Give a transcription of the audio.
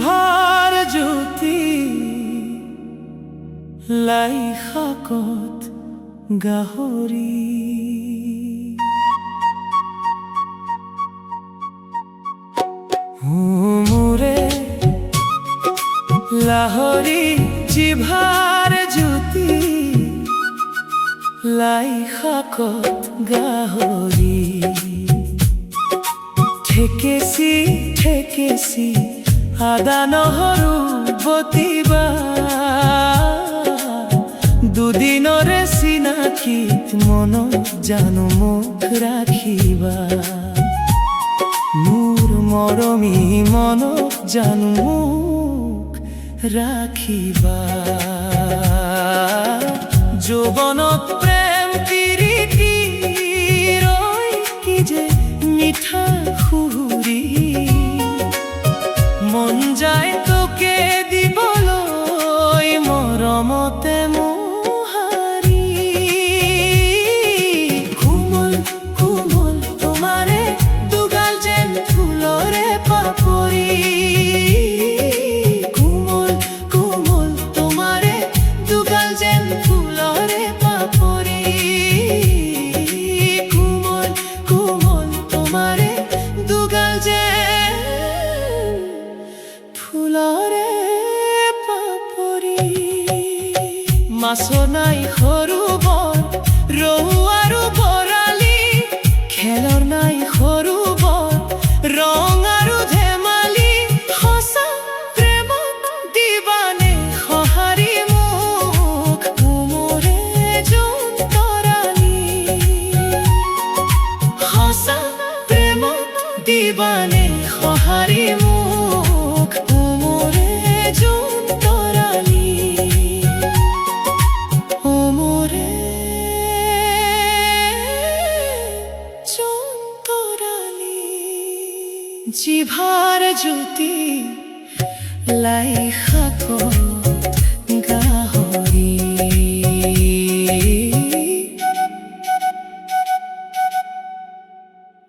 জিভাৰ জ্যোতি লাই শাকত গাহৰি। মোৰে লাহৰি জিভাৰ জ্যোতি লাই শাকত গাহৰি। ঠেকেচি ঠেকেচি আদা নহৰু বতিবা, দুদিনৰে চিনাকিত মনত জানো মুখ ৰাখিবা। মোৰ মৰমী মনত জানো মুখ ৰাখিবা। যৌৱনত প্ৰেম প্ৰীতি ৰয় কি যে মিঠা সুৰি, মন যায় তোকে দিবলৈ মৰমতে মোহাৰি। কোমল কোমল তোমাৰে দুগাল যেন ফুলৰে পাপৰি। কোমল কোমল তোমাৰে দুগাল যেন ফুলৰে পাপৰি। কোমল কোমল তোমাৰে দুগাল যেন ফুলৰে পাপৰি। মাছো নাই সৰু বৰ ৰৌ আৰু বৰালি, খেলৰ নাই সৰু বৰ ৰং আৰু ধেমালি। সঁচা প্ৰেমত দিবানে সঁহাৰি মোক মোৰে জন্তৰালী। সঁচা প্ৰেমত দিবানে সঁহাৰি মোক মোৰে জন্তৰালী। মোৰে জন্তৰালী। জিভাৰ জ্যোতি লাই শাকত